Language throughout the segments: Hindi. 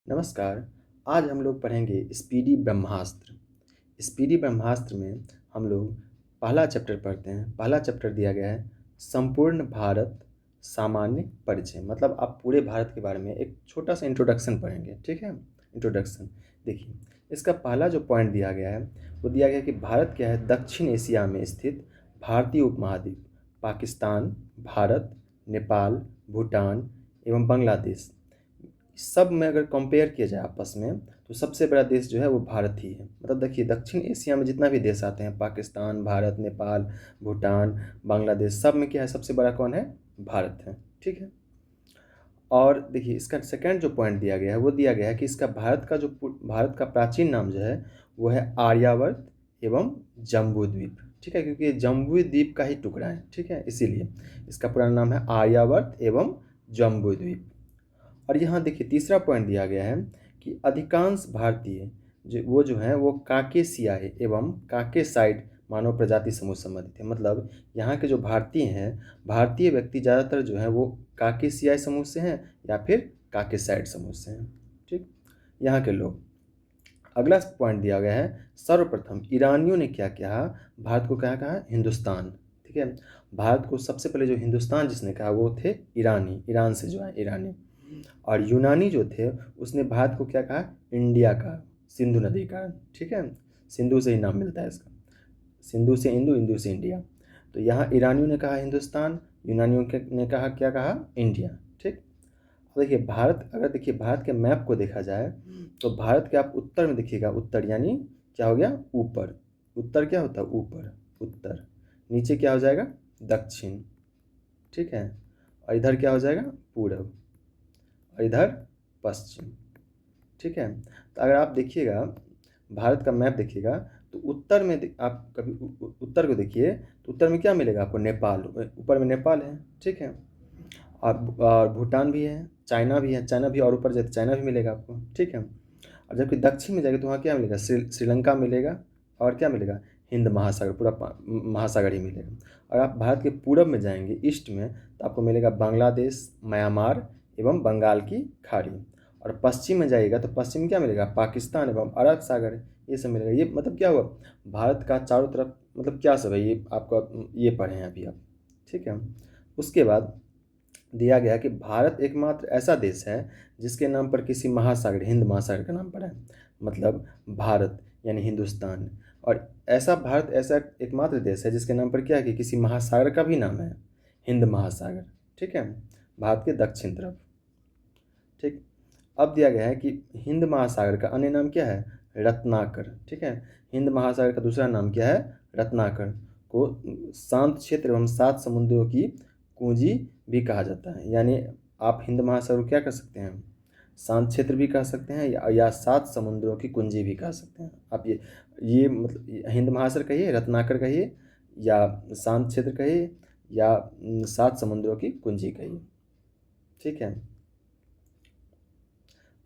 नमस्कार। आज हम लोग पढ़ेंगे स्पीडी ब्रह्मास्त्र। स्पीडी ब्रह्मास्त्र में हम लोग पहला चैप्टर पढ़ते हैं। पहला चैप्टर दिया गया है संपूर्ण भारत सामान्य परिचय। मतलब आप पूरे भारत के बारे में एक छोटा सा इंट्रोडक्शन पढ़ेंगे। ठीक है, इंट्रोडक्शन। देखिए, इसका पहला जो पॉइंट दिया गया है वो दिया गया है कि भारत क्या है, दक्षिण एशिया में स्थित भारतीय उपमहाद्वीप, पाकिस्तान, भारत, नेपाल, भूटान एवं बांग्लादेश, सब में अगर कंपेयर किया जाए आपस में तो सबसे बड़ा देश जो है वो भारत ही है। मतलब देखिए, दक्षिण एशिया में जितना भी देश आते हैं, पाकिस्तान, भारत, नेपाल, भूटान, बांग्लादेश, सब में क्या है, सबसे बड़ा कौन है? भारत है। ठीक है। और देखिए, इसका सेकंड जो पॉइंट दिया गया है वो दिया गया है कि इसका भारत का प्राचीन नाम जो है वो है आर्यावर्त एवं जम्बू द्वीप। ठीक है, क्योंकि ये जम्बू द्वीप का ही टुकड़ा है। ठीक है, इसीलिए इसका पूरा नाम है आर्यावर्त एवं जम्बू द्वीप। और यहाँ देखिए, तीसरा पॉइंट दिया गया है कि अधिकांश भारतीय जो हैं वो काकेशियाई एवं काकेसाइड मानव प्रजाति समूह से संबंधित है। मतलब यहाँ के जो भारतीय हैं, भारतीय व्यक्ति ज़्यादातर जो हैं वो काकेशियाई समूह से हैं या फिर काकेसाइड समूह से हैं। ठीक, यहाँ के लोग। अगला पॉइंट दिया गया है, सर्वप्रथम ईरानियों ने क्या किया, भारत को क्या कहा? हिंदुस्तान। ठीक है, भारत को सबसे पहले जो हिंदुस्तान जिसने कहा वो थे ईरानी, ईरान से जो है ईरानी। और यूनानी जो थे उसने भारत को क्या कहा? इंडिया का, सिंधु नदी का। ठीक है, सिंधु से ही नाम मिलता है इसका, सिंधु से इंदु, इंदु से इंडिया। तो यहाँ ईरानियों ने कहा हिंदुस्तान, यूनानियों ने कहा क्या कहा? इंडिया। ठीक। अब देखिए, भारत के मैप को देखा जाए तो भारत के आप उत्तर में देखिएगा, उत्तर यानी क्या हो गया? ऊपर। उत्तर क्या होता है? ऊपर, उत्तर। नीचे क्या हो जाएगा? दक्षिण। ठीक है, और इधर क्या हो जाएगा? पूरब, और इधर पश्चिम। ठीक है, तो अगर आप देखिएगा, भारत का मैप देखिएगा तो उत्तर में आप कभी उत्तर को देखिए तो उत्तर में क्या मिलेगा आपको? नेपाल, ऊपर में नेपाल है। ठीक है, और भूटान भी है, चाइना भी है, चाइना भी, और ऊपर जाए तो चाइना भी मिलेगा आपको। ठीक है, और जबकि दक्षिण में जाएगा तो वहाँ क्या मिलेगा? श्रीलंका मिलेगा, और क्या मिलेगा? हिंद महासागर, पूरा महासागर ही मिलेगा। और आप भारत के पूरब में जाएंगे, ईस्ट में, तो आपको मिलेगा बांग्लादेश, म्यांमार एवं बंगाल की खाड़ी। और पश्चिम में जाइएगा तो पश्चिम में क्या मिलेगा? पाकिस्तान एवं अरब सागर, ये सब मिलेगा। ये मतलब क्या हुआ? भारत का चारों तरफ मतलब क्या सब है, ये आपका ये पढ़े हैं अभी आप। ठीक है, उसके बाद दिया गया कि भारत एकमात्र ऐसा देश है जिसके नाम पर किसी महासागर, हिंद महासागर का नाम पड़ा है। मतलब भारत यानी हिंदुस्तान, और भारत ऐसा एकमात्र देश है जिसके नाम पर क्या है कि किसी महासागर का भी नाम है, हिंद महासागर। ठीक है, भारत के दक्षिण तरफ। ठीक, अब दिया गया है कि हिंद महासागर का अन्य नाम क्या है? रत्नाकर। ठीक है, हिंद महासागर का दूसरा नाम क्या है? रत्नाकर, को शांत क्षेत्र एवं सात समुद्रों की कुंजी भी कहा जाता है। यानी आप हिंद महासागर को क्या कर सकते हैं? शांत क्षेत्र भी कह सकते हैं, या सात समुद्रों की कुंजी भी कह सकते हैं। आप ये मतलब हिंद महासागर कहिए, रत्नाकर कहिए, या शांत क्षेत्र कहिए, या सात समुद्रों की कुंजी कहिए। ठीक है,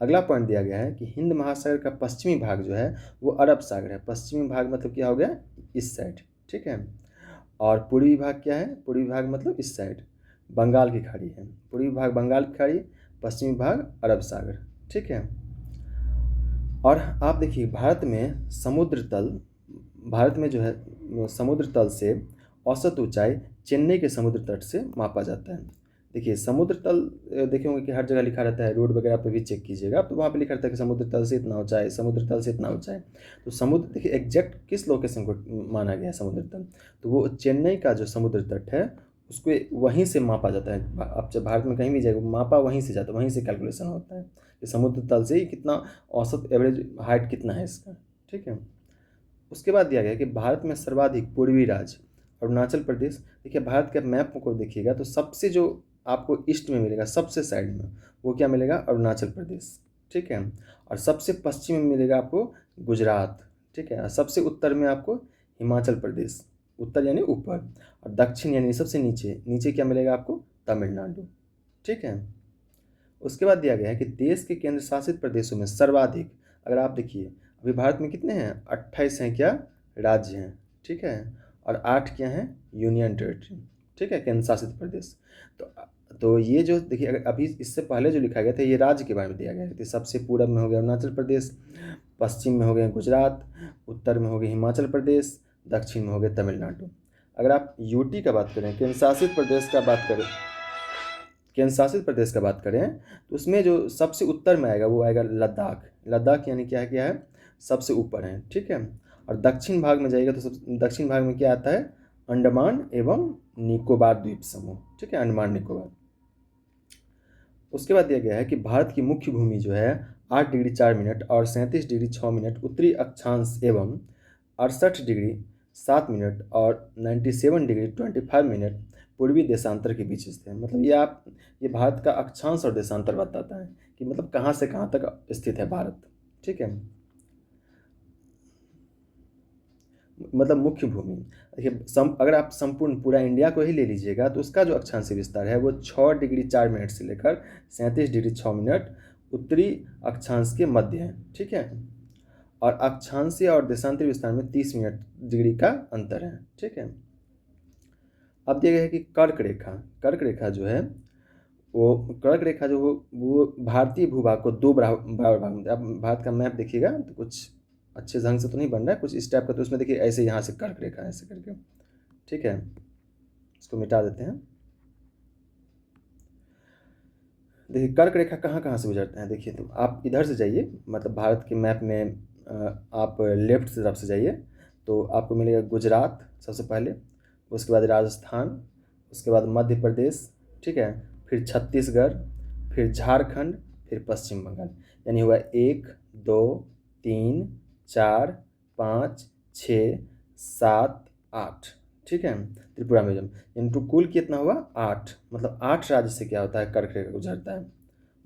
अगला पॉइंट दिया गया है कि हिंद महासागर का पश्चिमी भाग जो है वो अरब सागर है। पश्चिमी भाग मतलब क्या हो गया? इस साइड। ठीक है, और पूर्वी भाग क्या है? पूर्वी भाग मतलब इस साइड, बंगाल की खाड़ी है। पूर्वी भाग बंगाल की खाड़ी, पश्चिमी भाग अरब सागर। ठीक है, और आप देखिए, भारत में जो है समुद्र तल से औसत ऊंचाई चेन्नई के समुद्र तट से मापा जाता है। देखिए, समुद्र तल देखे होंगे कि हर जगह लिखा रहता है, रोड वगैरह पे भी चेक कीजिएगा तो वहाँ पे लिखा रहता है कि समुद्र तल से इतना ऊंचाई, समुद्र तल से इतना ऊंचाई। तो समुद्र देखिए एग्जैक्ट किस लोकेशन को माना गया है समुद्र तल, तो वो चेन्नई का जो समुद्र तट है उसको वहीं से मापा जाता है। आप जब भारत में कहीं भी जाएगा, मापा वहीं से जाता है, वहीं से कैलकुलेशन होता है कि समुद्र तल से ही कितना औसत एवरेज हाइट कितना है इसका। ठीक है, उसके बाद दिया गया कि भारत में सर्वाधिक पूर्वी राज्य अरुणाचल प्रदेश। देखिए, भारत के मैप को देखिएगा तो सबसे जो आपको ईस्ट में मिलेगा, सबसे साइड में, वो क्या मिलेगा? अरुणाचल प्रदेश। ठीक है, और सबसे पश्चिम में मिलेगा आपको गुजरात। ठीक है, और सबसे उत्तर में आपको हिमाचल प्रदेश, उत्तर यानी ऊपर, और दक्षिण यानी सबसे नीचे, नीचे क्या मिलेगा आपको? तमिलनाडु। ठीक है, उसके बाद दिया गया है कि देश के केंद्र शासित प्रदेशों में सर्वाधिक, अगर आप देखिए अभी भारत में कितने हैं? 28 हैं क्या? राज्य हैं। ठीक है, और 8 क्या हैं? Union territory. ठीक है, केंद्र शासित प्रदेश। तो तो ये जो देखिए, अगर अभी इससे पहले जो लिखा गया था ये राज्य के बारे में दिया गया है। तो सबसे पूरब में हो गया अरुणाचल प्रदेश, पश्चिम में हो गया गुजरात, उत्तर में हो गया हिमाचल प्रदेश, दक्षिण में हो गया तमिलनाडु। अगर आप यूटी का बात करें, केंद्र शासित प्रदेश का बात करें, तो उसमें जो सबसे उत्तर में आएगा वो आएगा लद्दाख। लद्दाख यानी क्या है, सबसे ऊपर है, ठीक है। और दक्षिण भाग में जाइएगा तो दक्षिण भाग में क्या आता है, अंडमान एवं निकोबार द्वीप समूह, ठीक है, अंडमान निकोबार। उसके बाद दिया गया है कि भारत की मुख्य भूमि जो है 8 डिग्री 4 मिनट और 37 डिग्री 6 मिनट उत्तरी अक्षांश एवं 68 डिग्री 7 मिनट और 97 डिग्री 25 मिनट पूर्वी देशांतर के बीच स्थित है। मतलब ये भारत का अक्षांश और देशांतर बताता है कि मतलब कहाँ से कहाँ तक स्थित है भारत, ठीक है। मतलब मुख्य भूमि देखिए, अगर आप संपूर्ण पूरा इंडिया को ही ले लीजिएगा तो उसका जो अक्षांशीय विस्तार है वो 6 डिग्री 4 मिनट से लेकर 37 डिग्री 6 मिनट उत्तरी अक्षांश के मध्य है, ठीक है। और अक्षांशीय और देशांतरीय विस्तार में 30 मिनट डिग्री का अंतर है, ठीक है। अब दिया गया है कि कर्क रेखा जो है वो भारतीय भूभाग को दो बराबर भाग में। अब भारत का मैप देखिएगा तो कुछ अच्छे ढंग से तो नहीं बन रहा है, कुछ इस टाइप का। तो उसमें देखिए ऐसे यहाँ से कर्क रेखा ऐसे करके, ठीक है। इसको मिटा देते हैं। देखिए कर्क रेखा कहाँ कहाँ से गुजरते हैं, देखिए तो आप इधर से जाइए, मतलब भारत के मैप में आप लेफ्ट तरफ से जाइए तो आपको मिलेगा गुजरात सबसे पहले, उसके बाद राजस्थान, उसके बाद मध्य प्रदेश, ठीक है, फिर छत्तीसगढ़, फिर झारखंड, फिर पश्चिम बंगाल। यानी हुआ 1 2 3 4 5 6 7 8, ठीक है। त्रिपुरा मिजोरम, इनटू कुल कितना हुआ 8। मतलब 8 राज्य से क्या होता है, कर्क रेखा गुजरता है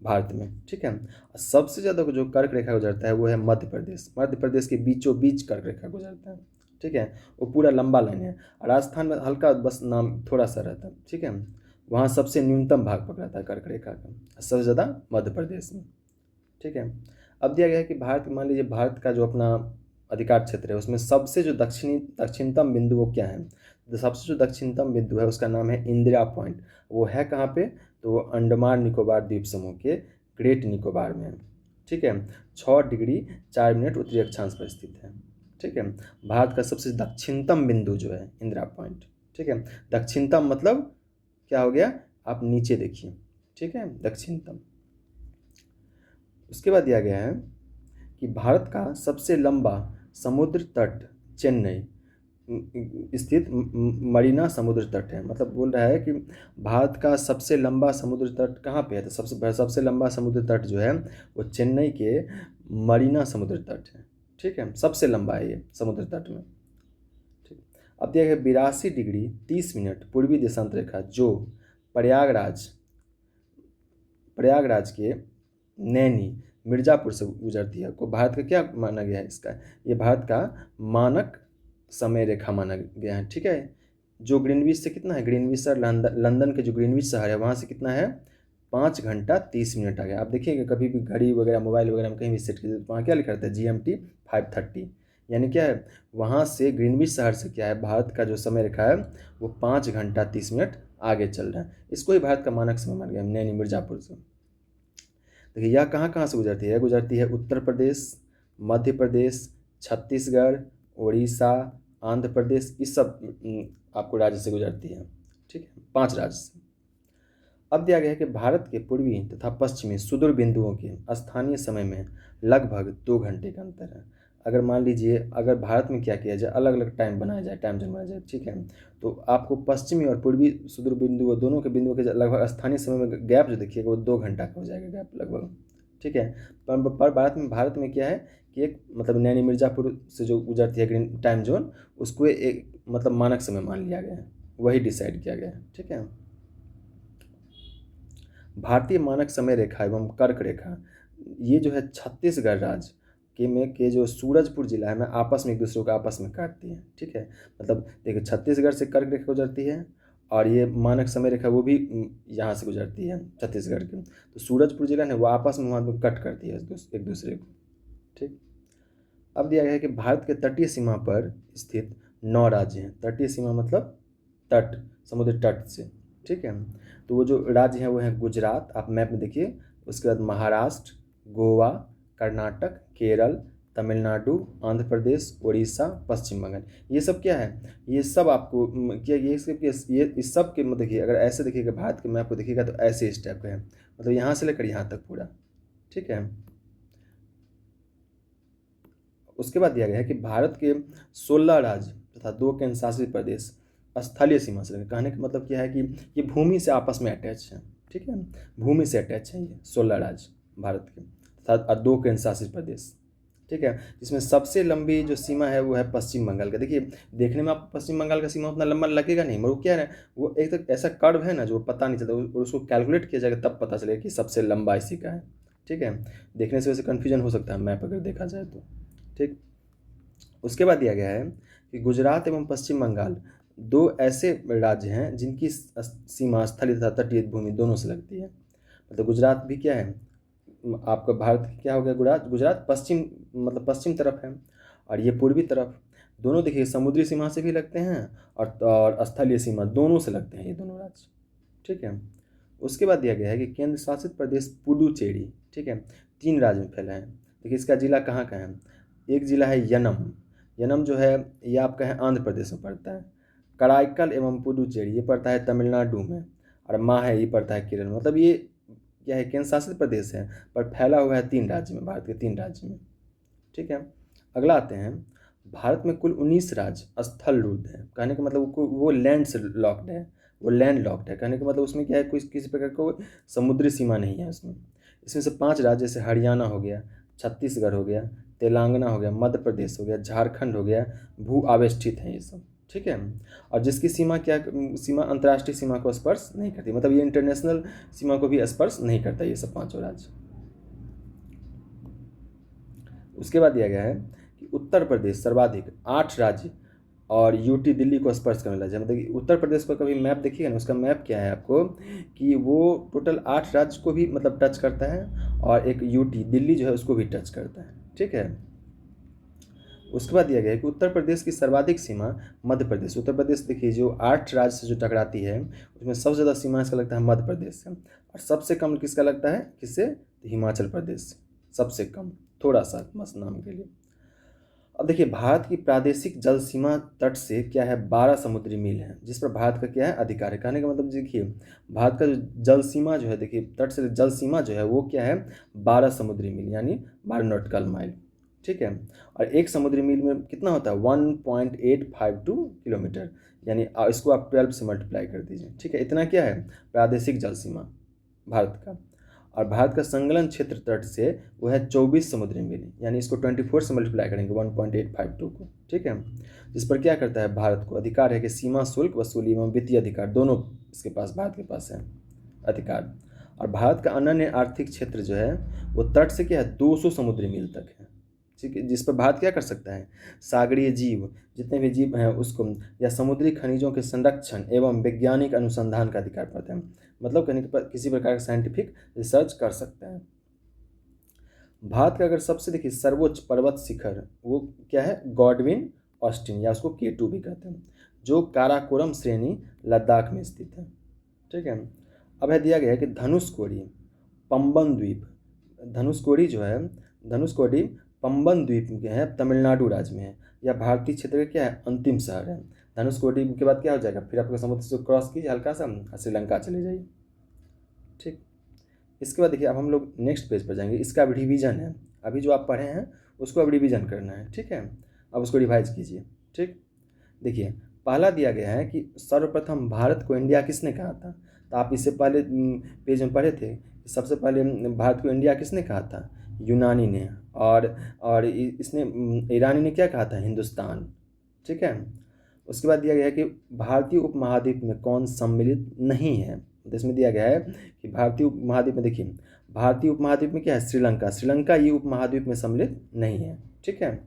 भारत में, ठीक है। सबसे ज़्यादा जो कर्क रेखा गुजरता है वो है मध्य प्रदेश के बीचों बीच कर्क रेखा गुजरता है, ठीक है। वो पूरा लंबा लाइन है। और राजस्थान में हल्का बस नाम थोड़ा सा रहता है, ठीक है। वहाँ सबसे न्यूनतम भाग पकड़ाता है कर्क रेखा का, सबसे ज़्यादा मध्य प्रदेश में, ठीक है। अब दिया गया है कि मान लीजिए भारत का जो अपना अधिकार क्षेत्र है उसमें सबसे जो दक्षिणतम बिंदु वो क्या है, तो सबसे जो दक्षिणतम बिंदु है उसका नाम है इंदिरा पॉइंट। वो है कहाँ पे, तो वो अंडमान निकोबार द्वीप समूह के ग्रेट निकोबार में है, ठीक है। 6 डिग्री 4 मिनट उत्तरी अक्षांश पर स्थित है, ठीक है। भारत का सबसे दक्षिणतम बिंदु जो है इंदिरा पॉइंट, ठीक है। दक्षिणतम मतलब क्या हो गया, आप नीचे देखिए, ठीक है, दक्षिणतम। उसके बाद दिया गया है कि भारत का सबसे लंबा समुद्र तट चेन्नई स्थित मरीना समुद्र तट है। मतलब बोल रहा है कि भारत का सबसे लंबा समुद्र तट कहाँ पे है, तो सबसे लंबा समुद्र तट जो है वो चेन्नई के मरीना समुद्र तट है, ठीक है। सबसे लंबा है ये समुद्र तट में, ठीक। अब दिया गया 82 डिग्री 30 मिनट पूर्वी देशांतर रेखा जो प्रयागराज के नैनी मिर्ज़ापुर से गुजरती है को भारत का क्या माना गया है, इसका ये भारत का मानक समय रेखा माना गया है, ठीक है। जो ग्रीनविच से कितना है, ग्रीनविच शहर लंदन के जो ग्रीनविच शहर है वहाँ से कितना है 5 घंटा 30 मिनट आ गया। आप देखिएगा कभी भी घड़ी वगैरह मोबाइल वगैरह में कहीं भी सेट कीजिए तो वहाँ क्या लिखा रहता है GMT 5:30, यानी क्या है वहाँ से ग्रीनविच शहर से क्या है भारत का जो समय रेखा है वो 5 घंटा 30 मिनट आगे चल रहा है। इसको ही भारत का मानक समय माना गया नैनी मिर्ज़ापुर से। देखिए यह कहाँ कहाँ से गुजरती है उत्तर प्रदेश, मध्य प्रदेश, छत्तीसगढ़, उड़ीसा, आंध्र प्रदेश, इस सब आपको राज्य से गुजरती है, ठीक है, 5 राज्य से। अब दिया गया है कि भारत के पूर्वी तथा पश्चिमी सुदूर बिंदुओं के स्थानीय समय में लगभग 2 घंटे का अंतर है। अगर मान लीजिए अगर भारत में क्या किया जाए, अलग अलग टाइम जोन बनाया जाए, ठीक है, तो आपको पश्चिमी और पूर्वी सुदूर बिंदु दोनों के बिंदुओं के लगभग स्थानीय समय में गैप जो देखिएगा वो 2 घंटा का हो जाएगा गैप लगभग, ठीक है। पर भारत में क्या है कि एक मतलब नैनी मिर्ज़ापुर से जो गुजरती है ग्रीन टाइम जोन उसको एक मतलब मानक समय मान लिया गया है, वही डिसाइड किया गया है, ठीक है। भारतीय मानक समय रेखा एवं कर्क रेखा ये जो है छत्तीसगढ़ राज्य के जो सूरजपुर जिला है में आपस में एक दूसरे को आपस में काटती है, ठीक है। मतलब देखिए छत्तीसगढ़ से कर्क रेखा गुजरती है और ये मानक समय रेखा वो भी यहाँ से गुजरती है छत्तीसगढ़ की। तो सूरजपुर जिला है वो आपस में वहाँ कट करती है एक दूसरे को, ठीक। अब दिया गया है कि भारत के तटीय सीमा पर स्थित 9 राज्य हैं। तटीय सीमा मतलब तट, समुद्र तट से, ठीक है। तो वो जो राज्य हैं वो हैं गुजरात, आप मैप में देखिए, उसके बाद महाराष्ट्र, गोवा, कर्नाटक, केरल, तमिलनाडु, आंध्र प्रदेश, उड़ीसा, पश्चिम बंगाल। ये सब क्या है, ये सब आपको क्या ये सब ये इस सब के देखिए, अगर ऐसे देखिएगा भारत के मैप को देखिएगा तो ऐसे इस टाइप का है, मतलब यहाँ से लेकर यहाँ तक पूरा, ठीक है। उसके बाद दिया गया है कि भारत के 16 राज्य तथा 2 केंद्र शासित प्रदेश स्थलीय सीमा से लगे। कहने का मतलब क्या है कि ये भूमि से आपस में अटैच है, ठीक है, भूमि से अटैच है ये 16 राज्य भारत के तथा 2 केंद्र शासित प्रदेश, ठीक है। जिसमें सबसे लंबी जो सीमा है वो है पश्चिम बंगाल का। देखिए देखने में आपको पश्चिम बंगाल का सीमा उतना लंबा लगेगा नहीं, मगर वो क्या है, वो एक तो ऐसा कर्व है ना जो पता नहीं चलता, और उसको कैलकुलेट किया जाएगा तब पता चलेगा कि सबसे लंबा इसी का है, ठीक है। देखने से वैसे कन्फ्यूजन हो सकता है मैप अगर देखा जाए तो, ठीक। उसके बाद दिया गया है कि गुजरात एवं पश्चिम बंगाल 2 ऐसे राज्य हैं जिनकी सीमा स्थलीय तथा तटीय भूमि दोनों से लगती है। मतलब गुजरात भी क्या है, आपका भारत क्या हो गया, गुजरात गुजरात पश्चिम मतलब पश्चिम तरफ है, और ये पूर्वी तरफ, दोनों देखिए समुद्री सीमा से भी लगते हैं और स्थलीय सीमा दोनों से लगते हैं ये दोनों राज्य, ठीक है। उसके बाद दिया गया है कि केंद्र शासित प्रदेश पुडुचेरी, ठीक है, 3 राज्य में फैला है। देखिए इसका जिला कहाँ का है, एक जिला है यनम, यनम जो है ये आपका है आंध्र प्रदेश में पड़ता है। कराईकल एवं पुडुचेरी ये पड़ता है तमिलनाडु में, और माहे ये पड़ता है केरल में। मतलब ये क्या है, केंद्र शासित प्रदेश है पर फैला हुआ है 3 राज्य में, भारत के 3 राज्य में, ठीक है। अगला आते हैं, भारत में कुल 19 राज्य स्थल रूढ़ है। कहने का मतलब वो लैंड से लॉक्ड है, वो लैंड लॉक्ड है। कहने का मतलब उसमें क्या है, कोई किसी प्रकार का समुद्री सीमा नहीं है उसमें। इसमें से 5 राज्य जैसे हरियाणा हो गया, छत्तीसगढ़ हो गया, तेलंगाना हो गया, मध्य प्रदेश हो गया, झारखंड हो गया, भू आवेष्टित हैं ये सब, ठीक है। और जिसकी सीमा क्या सीमा अंतर्राष्ट्रीय सीमा को स्पर्श नहीं करती, मतलब ये इंटरनेशनल सीमा को भी स्पर्श नहीं करता ये सब 5 राज्य। उसके बाद दिया गया है कि उत्तर प्रदेश सर्वाधिक 8 राज्य और यूटी दिल्ली को स्पर्श करने लगा है। मतलब कि उत्तर प्रदेश का कभी मैप देखिएगा ना, उसका मैप क्या है आपको कि वो टोटल 8 राज्य को भी मतलब टच करता है, और एक यूटी दिल्ली जो है उसको भी टच करता है, ठीक है। उसके बाद दिया गया है कि उत्तर प्रदेश की सर्वाधिक सीमा मध्य प्रदेश, उत्तर प्रदेश देखिए जो 8 राज्य से जो टकराती है उसमें सबसे ज़्यादा सीमा इसका लगता है मध्य प्रदेश से, और सबसे कम किसका लगता है, किससे, हिमाचल प्रदेश से, सबसे कम, थोड़ा सा मस्त नाम के लिए। अब देखिए भारत की प्रादेशिक जल सीमा तट से क्या है 12 समुद्री मील है, जिस पर भारत का क्या है अधिकार है। कहने का मतलब देखिए भारत का जो जल सीमा जो है, देखिए तट से जल सीमा जो है वो क्या है 12 समुद्री मील, यानी 12 नॉटिकल माइल, ठीक है। और एक समुद्री मील में कितना होता है 1.852 किलोमीटर, यानी इसको आप 12 से मल्टीप्लाई कर दीजिए, ठीक है। इतना क्या है प्रादेशिक जल सीमा भारत का। और भारत का संलग्न क्षेत्र तट से वो है 24 समुद्री मील, यानी इसको 24 से मल्टीप्लाई करेंगे 1.852 को, ठीक है। जिस पर क्या करता है भारत को अधिकार है कि सीमा शुल्क वसूली एवं वित्तीय अधिकार दोनों इसके पास, भारत के पास है अधिकार। और भारत का अनन्य आर्थिक क्षेत्र जो है वो तट से क्या है 200 समुद्री मील तक है, ठीक है। जिस पर भारत क्या कर सकता है सागरीय जीव जितने भी जीव हैं उसको, या समुद्री खनिजों के संरक्षण एवं वैज्ञानिक अनुसंधान का अधिकार पाता है, मतलब कहीं किसी प्रकार का साइंटिफिक रिसर्च कर सकता है। भारत का अगर सबसे देखिए सर्वोच्च पर्वत शिखर वो क्या है गॉडविन ऑस्टिन, या उसको K2 भी कहते हैं, जो काराकोरम श्रेणी लद्दाख में स्थित है, ठीक है। अब है दिया गया है कि धनुषकोडी पंबन द्वीप, धनुषकोडी जो है धनुषकोडी पंबन द्वीप के हैं तमिलनाडु राज्य में है, या भारतीय क्षेत्र का क्या है अंतिम शहर है। धनुषकोडी के बाद क्या हो जाएगा, फिर आपको समुद्र से क्रॉस कीजिए हल्का सा श्रीलंका चले जाइए, ठीक। इसके बाद देखिए अब हम लोग नेक्स्ट पेज पर जाएंगे, इसका अब रिवीजन है, अभी जो आप पढ़े हैं उसको अब रिवीजन करना है, ठीक है। अब उसको रिवाइज कीजिए, ठीक। देखिए पहला दिया गया है कि सर्वप्रथम भारत को इंडिया किसने कहा था, तो आप इससे पहले पेज में पढ़े थे, सबसे पहले भारत को इंडिया किसने कहा था, यूनानी ने, और इसने ईरानी ने क्या कहा था, हिंदुस्तान, ठीक है। उसके बाद दिया गया है कि भारतीय उपमहाद्वीप में कौन सम्मिलित नहीं है, तो इसमें दिया गया है कि भारतीय उपमहाद्वीप में देखिए भारतीय उपमहाद्वीप में क्या है श्रीलंका, श्रीलंका ये उपमहाद्वीप में सम्मिलित नहीं है, ठीक है।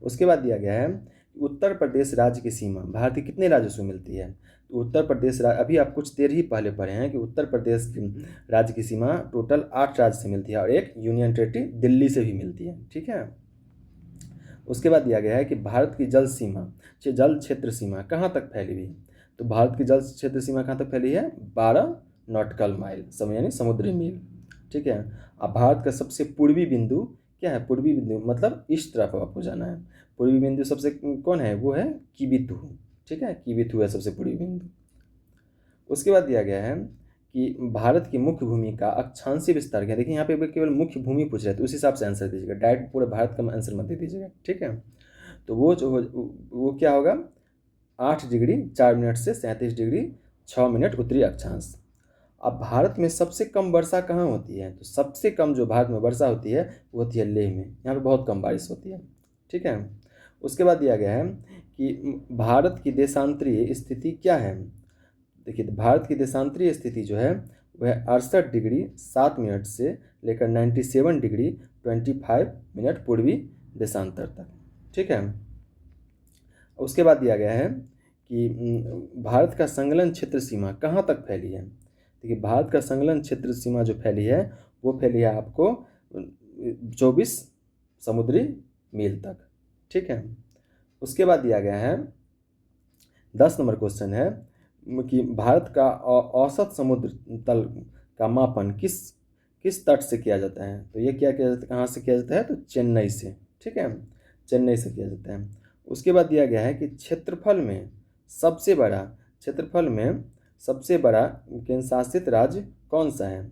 उसके बाद दिया गया है उत्तर प्रदेश राज्य की सीमा भारत के कितने राज्यों से मिलती है, तो उत्तर प्रदेश अभी आप कुछ देर ही पहले पढ़े हैं कि उत्तर प्रदेश राज्य की सीमा टोटल 8 राज्य से मिलती है, और एक यूनियन टेरिटरी दिल्ली से भी मिलती है, ठीक है। उसके बाद दिया गया है कि भारत की जल क्षेत्र सीमा कहाँ तक फैली हुई है, तो भारत की जल क्षेत्र सीमा कहाँ तक फैली है? 12 नॉटिकल माइल, यानी समुद्री मील। ठीक है। अब भारत का सबसे पूर्वी बिंदु क्या है? पूर्वी बिंदु मतलब इस तरफ आपको जाना है। पूर्वी बिंदु सबसे कौन है? वो है किबिथु। ठीक है, किबिथु है सबसे पूर्वी बिंदु। उसके बाद दिया गया है कि भारत की मुख्य भूमि का अक्षांशीय विस्तार क्या है? देखिए यहाँ पे केवल मुख्य भूमि पूछ रहे थे, उस हिसाब से आंसर दीजिएगा, डायरेक्ट पूरे भारत का आंसर मत दे दीजिएगा। ठीक है, तो वो क्या होगा? 8 डिग्री 4 मिनट से 37 डिग्री 6 मिनट उत्तरी अक्षांश। अब भारत में सबसे कम वर्षा कहाँ होती है? तो सबसे कम जो भारत में वर्षा होती है वो होती है लेह में, यहाँ पे बहुत कम बारिश होती है। ठीक है। उसके बाद दिया गया है कि भारत की देशांतरीय स्थिति क्या है? देखिए, तो भारत की देशांतरीय स्थिति जो है वह 68 डिग्री 7 मिनट से लेकर 97 डिग्री 25 मिनट पूर्वी देशांतर तक। ठीक है। उसके बाद दिया गया है कि भारत का संलग्न क्षेत्र सीमा कहाँ तक फैली है? देखिए, भारत का संलग्न क्षेत्र सीमा जो फैली है वो फैली है आपको 24 समुद्री मील तक। ठीक है। उसके बाद दिया गया है 10 नंबर क्वेश्चन है कि भारत का औसत समुद्र तल का मापन किस तट से किया जाता है? तो ये क्या किया जाता है, कहाँ से किया जाता है? तो चेन्नई से। ठीक है, चेन्नई से किया जाता है। उसके बाद दिया गया है कि क्षेत्रफल में सबसे बड़ा केंद्र शासित राज्य कौन सा है?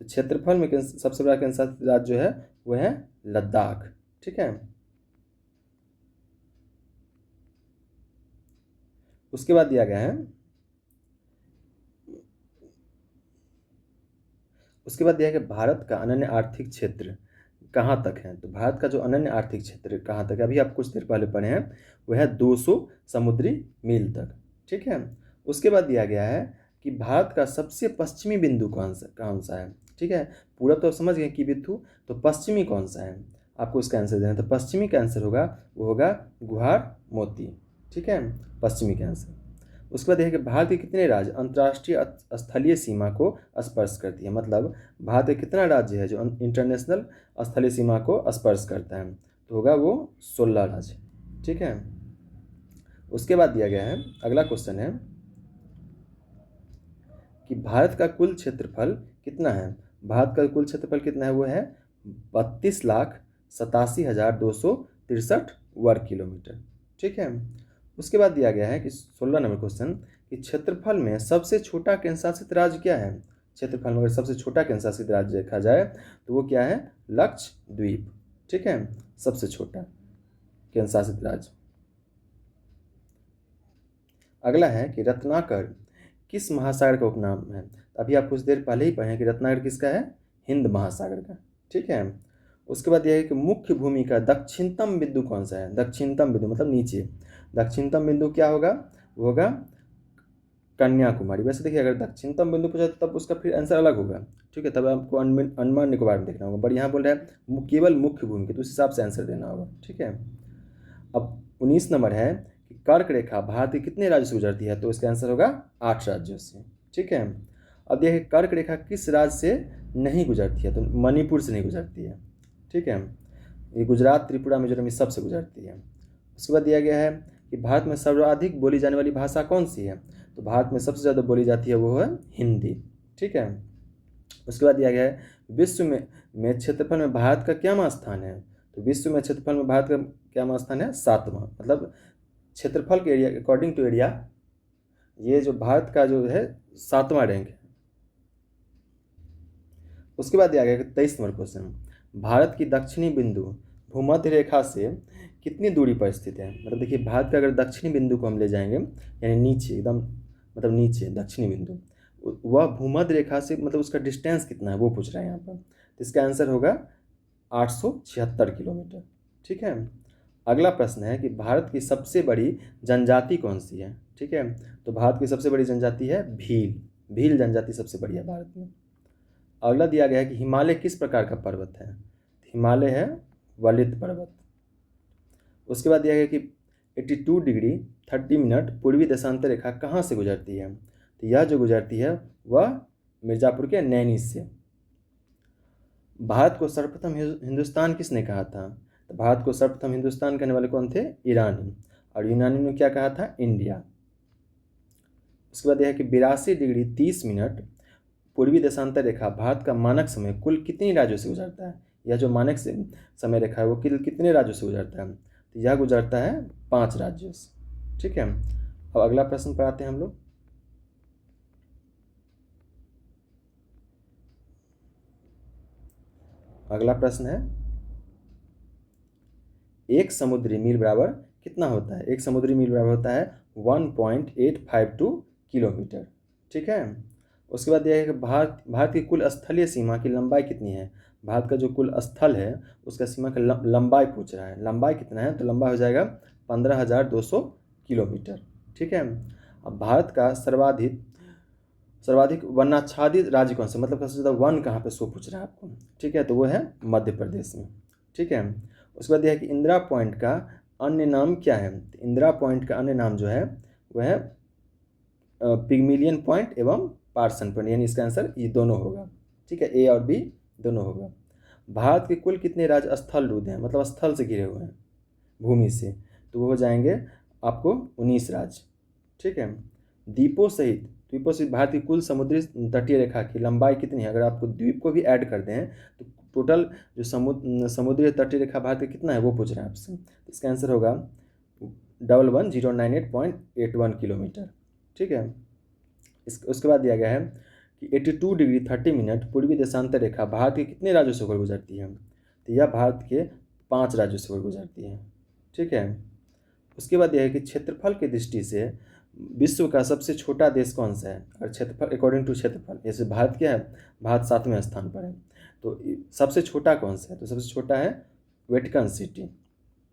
तो क्षेत्रफल में सबसे बड़ा केंद्र शासित राज्य जो है वह है लद्दाख। ठीक है। उसके बाद दिया गया है कि भारत का अनन्य आर्थिक क्षेत्र कहाँ तक है? तो भारत का जो अनन्य आर्थिक क्षेत्र कहाँ तक है, अभी आप कुछ देर पहले पढ़े हैं, वह है 200 समुद्री मील तक। ठीक है। उसके बाद दिया गया है कि भारत का सबसे पश्चिमी बिंदु कौन सा है? ठीक है, पूरा तो समझ गए कि बिंदु, तो पश्चिमी कौन सा है? आपको उसका आंसर देना है। तो पश्चिमी का आंसर होगा गुहार मोती। ठीक है, पश्चिमी का आंसर। उसके बाद यह कि भारत के कितने राज्य अंतर्राष्ट्रीय स्थलीय सीमा को स्पर्श करती है? मतलब भारत का कितना राज्य है जो इंटरनेशनल स्थलीय सीमा को स्पर्श करता है? तो होगा वो 16 राज्य। ठीक है। उसके बाद दिया गया है, अगला क्वेश्चन है कि भारत का कुल क्षेत्रफल कितना है? भारत का कुल क्षेत्रफल कितना है? वो है 32,87,263 वर्ग किलोमीटर। ठीक है। उसके बाद दिया गया है कि 16 नंबर क्वेश्चन कि क्षेत्रफल में सबसे छोटा केंद्र शासित राज्य क्या है? क्षेत्रफल में अगर सबसे छोटा केंद्र शासित राज्य देखा जाए तो वो क्या है? लक्षद्वीप। ठीक है, सबसे छोटा केंद्र शासित राज्य। अगला है कि रत्नाकर किस महासागर का उपनाम है? अभी आप कुछ देर पहले ही पढ़े कि रत्नाकर किसका है? हिंद महासागर का। ठीक है। उसके बाद यह है कि मुख्य भूमि का दक्षिणतम बिंदु कौन सा है? दक्षिणतम बिंदु मतलब नीचे। दक्षिणतम बिंदु क्या होगा? वो होगा कन्याकुमारी। वैसे देखिए, अगर दक्षिणतम बिंदु पूछा तो तब उसका फिर आंसर अलग होगा। ठीक है, तब आपको अंडमान निकोबार में देखना होगा, बट यहाँ बोल रहा है केवल मुख्य भूमि के, तो उस हिसाब से आंसर देना होगा। ठीक है। अब 19 नंबर है कि कर्क रेखा भारत के कितने राज्यों से गुजरती है? तो इसका आंसर होगा 8 राज्यों से। ठीक है। अब यह कर्क रेखा किस राज्य से नहीं गुजरती है? तो मणिपुर से नहीं गुजरती है। ठीक है, ये गुजरात, त्रिपुरा, मिजोरम इस सब से गुजरती है। उसके बाद दिया गया है कि भारत में सर्वाधिक बोली जाने वाली भाषा कौन सी है? तो भारत में सबसे ज़्यादा बोली जाती है वो है हिंदी। ठीक है। उसके बाद दिया गया है विश्व में क्षेत्रफल में भारत का क्या स्थान है? तो विश्व में क्षेत्रफल में भारत का क्या स्थान है? 7वां। मतलब क्षेत्रफल के एरिया अकॉर्डिंग टू एरिया ये जो भारत का जो है 7वां रैंक है। उसके बाद दिया गया 23 नंबर क्वेश्चन, भारत की दक्षिणी बिंदु भूमध्य रेखा से कितनी दूरी पर स्थित है? मतलब देखिए, भारत का अगर दक्षिणी बिंदु को हम ले जाएंगे यानी नीचे एकदम, मतलब नीचे दक्षिणी बिंदु, वह भूमध्य रेखा से मतलब उसका डिस्टेंस कितना है वो पूछ रहा है यहाँ पर। तो इसका आंसर होगा 876 किलोमीटर। ठीक है। अगला प्रश्न है कि भारत की सबसे बड़ी जनजाति कौन सी है? ठीक है, तो भारत की सबसे बड़ी जनजाति है भील जनजाति सबसे बड़ी है भारत में। अगला दिया गया है कि हिमालय किस प्रकार का पर्वत है? हिमालय है वलित पर्वत। उसके बाद दिया गया कि 82 डिग्री 30 मिनट पूर्वी देशांतर रेखा कहाँ से गुजरती है? तो यह जो गुजरती है वह मिर्ज़ापुर के नैनी से। भारत को सर्वप्रथम हिंदुस्तान किसने कहा था? तो भारत को सर्वप्रथम हिंदुस्तान कहने वाले कौन थे? ईरानी। और यूनानी ने क्या कहा था? इंडिया। उसके बाद यह है कि 82 डिग्री 30 मिनट पूर्वी देशांतर रेखा भारत का मानक समय कुल कितनी राज्यों से गुजरता है। यह जो मानक से समय रेखा है वो कितने राज्यों से गुजरता है, तो यह गुजरता है 5 राज्यों से। ठीक है, अब अगला प्रश्न पर आते हैं हम लोग। अगला प्रश्न है, एक समुद्री मील बराबर कितना होता है। एक समुद्री मील बराबर होता है 1.852 किलोमीटर। ठीक है, उसके बाद यह है कि भारत की कुल स्थलीय सीमा की लंबाई कितनी है। भारत का जो कुल स्थल है उसका सीमा का लंबाई पूछ रहा है। लंबाई कितना है, तो लंबाई हो जाएगा 15,200 किलोमीटर। ठीक है, अब भारत का सर्वाधिक वनाच्छादित राज्य कौन सा, मतलब सबसे ज़्यादा वन कहाँ पे शो पूछ रहा है आपको। ठीक है, तो वो है मध्य प्रदेश में। ठीक है, उसके बाद यह है कि इंदिरा पॉइंट का अन्य नाम क्या है। इंदिरा पॉइंट का अन्य नाम जो है वह है पिग्मिलियन पॉइंट एवं पार्सन पॉइंट, यानी इसका आंसर ये दोनों होगा। ठीक है, ए और बी दोनों होगा। भारत के कुल कितने राज्य स्थल रुद्ध हैं, मतलब स्थल से घिरे हुए हैं भूमि से, तो वो हो जाएंगे आपको 19 राज्य। ठीक है, द्वीपों सहित भारत की कुल समुद्री तटीय रेखा की लंबाई कितनी है। अगर आपको द्वीप को भी ऐड कर दें तो टोटल जो समुद्री तटीय रेखा भारत का कितना है वो पूछ रहे हैं आपसे। तो इसका आंसर होगा 11,098.81 किलोमीटर। ठीक है, उसके बाद दिया गया है कि 82 डिग्री 30 मिनट पूर्वी देशांतर रेखा भारत के कितने राज्यों से होकर गुजरती है, तो यह भारत के 5 राज्यों से होकर गुजरती है। ठीक है, उसके बाद यह है कि क्षेत्रफल की दृष्टि से विश्व का सबसे छोटा देश कौन सा है। और क्षेत्रफल अकॉर्डिंग टू क्षेत्रफल, जैसे भारत क्या है, भारत 7वें स्थान पर है, तो सबसे छोटा कौन सा है, तो सबसे छोटा है वेटिकन सिटी।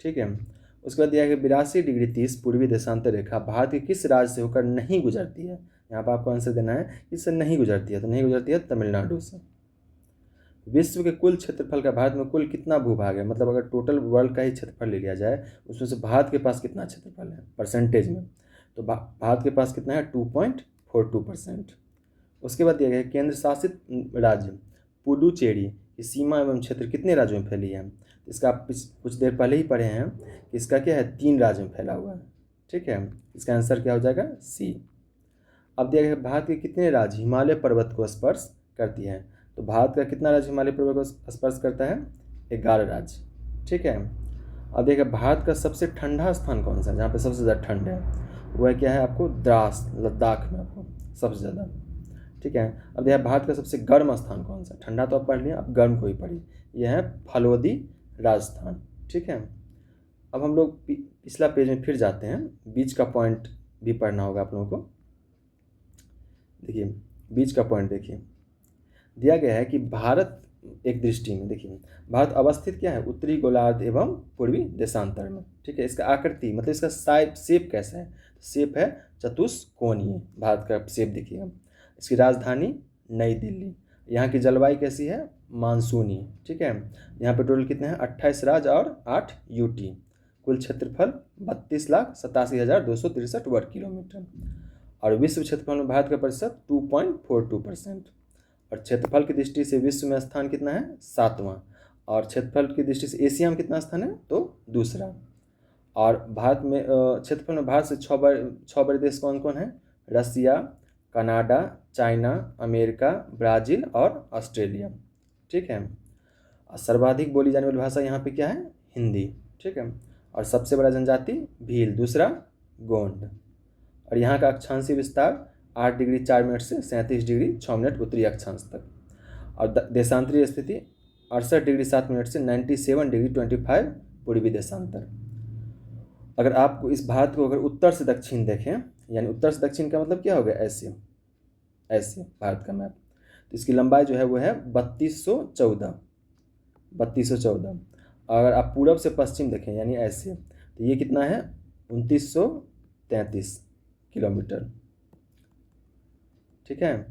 ठीक है, उसके बाद यह है कि 82 डिग्री 30 पूर्वी देशांतर रेखा भारत के किस राज्य से होकर नहीं गुजरती है। यहाँ पर आपको आंसर देना है इससे नहीं गुजरती है, तो नहीं गुजरती है तमिलनाडु से। विश्व के कुल क्षेत्रफल का भारत में कुल कितना भूभाग है, मतलब अगर टोटल वर्ल्ड का ही क्षेत्रफल ले लिया जाए उसमें से भारत के पास कितना क्षेत्रफल है परसेंटेज में, तो भारत के पास कितना है 2.42%। उसके बाद दिया गया है केंद्र शासित राज्य पुडुचेरी की सीमा एवं क्षेत्र कितने राज्यों में फैली है। इसका आप कुछ देर पहले ही पढ़े हैं कि इसका क्या है 3 राज्यों में फैला हुआ है। ठीक है, इसका आंसर क्या हो जाएगा सी। अब दिया गया है भारत के कितने राज्य हिमालय पर्वत को स्पर्श करती है, तो भारत का कितना राज्य हिमालय पर्वत को स्पर्श करता है 11 राज्य। ठीक है, अब देखिए भारत का सबसे ठंडा स्थान कौन सा है, जहाँ पे सबसे ज़्यादा ठंड है, वह क्या है आपको द्रास लद्दाख में आपको सबसे ज़्यादा। ठीक है, अब देखिए भारत का सबसे गर्म स्थान कौन सा, ठंडा तो आप पढ़ लिया, अब गर्म को ही पढ़िए, यह है फलोदी राजस्थान। ठीक है, अब हम लोग पिछला पेज में फिर जाते हैं, बीच का पॉइंट भी पढ़ना होगा आप लोगों को। देखिए बीच का पॉइंट देखिए, दिया गया है कि भारत एक दृष्टि में देखिए भारत अवस्थित क्या है उत्तरी गोलार्ध एवं पूर्वी देशांतर में। ठीक है, इसका आकृति मतलब इसका शेप कैसा है, शेप है चतुष्कोणीय। भारत का शेप देखिए, इसकी राजधानी नई दिल्ली, यहाँ की जलवायु कैसी है मानसूनी। ठीक है, यहाँ पर टोटल कितने हैं 28 राज्य और 8 यूटी, कुल क्षेत्रफल 32,87,263 वर्ग किलोमीटर, और विश्व क्षेत्रफल में भारत का प्रतिशत 2.42%, और क्षेत्रफल की दृष्टि से विश्व में स्थान कितना है 7वां, और क्षेत्रफल की दृष्टि से एशिया में कितना स्थान है तो दूसरा। और भारत में क्षेत्रफल में भारत से 6 बड़े देश कौन कौन है, रसिया, कनाडा, चाइना, अमेरिका, ब्राज़ील और ऑस्ट्रेलिया। ठीक है, और सर्वाधिक बोली जाने वाली भाषा यहाँ पे क्या है हिंदी। ठीक है, और सबसे बड़ा जनजाति भील, दूसरा गोंड, और यहाँ का अक्षांशीय विस्तार 8 डिग्री 4 मिनट से 37 डिग्री 6 मिनट उत्तरी अक्षांश तक, और देशांतरीय स्थिति 68 डिग्री 7 मिनट से 97 डिग्री 25 पूर्वी देशांतर। अगर आपको इस भारत को अगर उत्तर से दक्षिण देखें, यानी उत्तर से दक्षिण का मतलब क्या हो गया ऐसे ऐसे भारत का मैप, तो इसकी लंबाई जो है वो है 3214। अगर आप पूरब से पश्चिम देखें यानी ऐसे, तो ये कितना है 2933 किलोमीटर। ठीक है,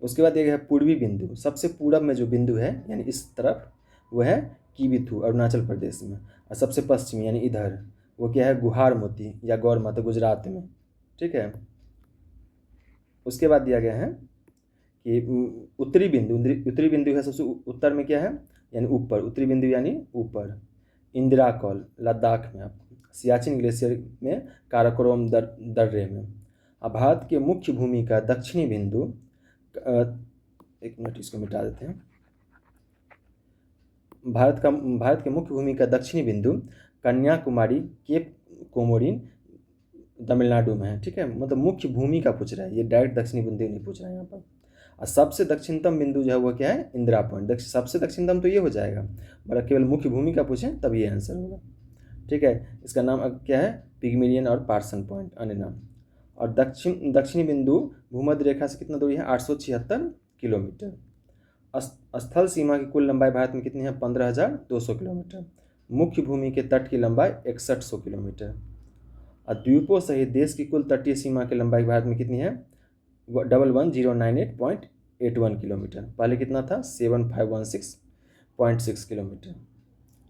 उसके बाद एक है पूर्वी बिंदु, सबसे पूरब में जो बिंदु है यानी इस तरफ वो है कीबिथु अरुणाचल प्रदेश में, और सबसे पश्चिम यानी इधर वो क्या है गुहार मोती या गौर माता गुजरात में। ठीक है, उसके बाद दिया गया है कि उत्तरी बिंदु है सबसे उत्तर में क्या है यानी ऊपर, उत्तरी बिंदु यानी ऊपर इंदिरा कौल लद्दाख में, आपको सियाचिन ग्लेशियर में काराकोरम दर्रे में, अब भारत के मुख्य भूमि का दक्षिणी बिंदु, एक मिनट इसको मिटा देते हैं। भारत के मुख्य भूमि का दक्षिणी बिंदु कन्याकुमारी, केप कोमोरिन, तमिलनाडु में है। ठीक है, मतलब मुख्य भूमि का पूछ रहा है, ये डायरेक्ट दक्षिणी बिंदु नहीं पूछ रहा है यहाँ पर। और सबसे दक्षिणतम बिंदु जो है वो क्या है, इंदिरा पॉइंट। सबसे दक्षिणतम तो ये हो जाएगा, मतलब केवल मुख्य भूमि का पूछें तब ये आंसर होगा। ठीक है, इसका नाम अब क्या है, पिग्मेलियन और पार्सन पॉइंट अन्य नाम। और दक्षिणी बिंदु भूमध्य रेखा से कितना दूरी है, 876 किलोमीटर। स्थल सीमा की कुल लंबाई भारत में कितनी है, 15,200 किलोमीटर। मुख्य भूमि के तट की लंबाई 6100 किलोमीटर। और द्वीपों सहित देश की कुल तटीय सीमा की लंबाई भारत में कितनी है, 11,098.81 किलोमीटर। पहले कितना था, 7516.6 किलोमीटर।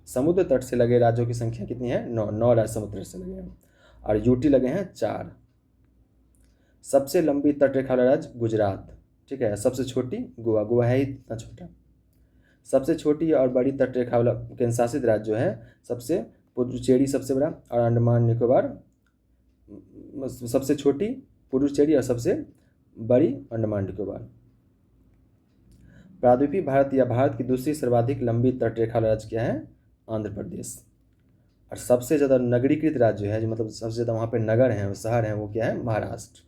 समुद्र तट से लगे राज्यों की संख्या कितनी है, 9 राज्य समुद्र से लगे हैं और यूटी लगे हैं 4। सबसे लंबी तटरेखा वाला राज्य गुजरात। ठीक है, सबसे छोटी गोवा, गोवा है ही इतना छोटा। सबसे छोटी और बड़ी तटरेखा वाला केंद्र शासित राज्य जो है, सबसे पुडुचेरी सबसे बड़ा, और अंडमान निकोबार सबसे छोटी पुडुचेरी और सबसे बड़ी अंडमान निकोबार। प्रायद्वीपीय भारत या भारत की दूसरी सर्वाधिक लंबी तटरेखा वाला राज्य क्या है, आंध्र प्रदेश। और सबसे ज़्यादा नगरीकृत राज्य है, जो मतलब सबसे ज़्यादा वहाँ पे नगर हैं, शहर हैं, वो क्या है, महाराष्ट्र।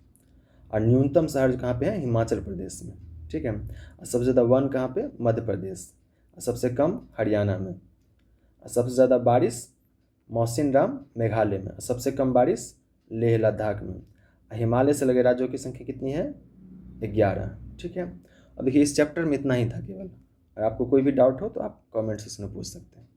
और न्यूनतम शहर कहाँ पे है, हिमाचल प्रदेश में। ठीक है, और सबसे ज़्यादा वन कहाँ पे, मध्य प्रदेश। और सबसे कम हरियाणा में। और सबसे ज़्यादा बारिश मौसिनराम मेघालय में। सबसे कम बारिश लेह लद्दाख में। हिमालय से लगे राज्यों की संख्या कितनी है, 11। ठीक है, अब देखिए इस चैप्टर में इतना ही था केवल। अगर आपको कोई भी डाउट हो तो आप कमेंट सेक्शन में पूछ सकते हैं।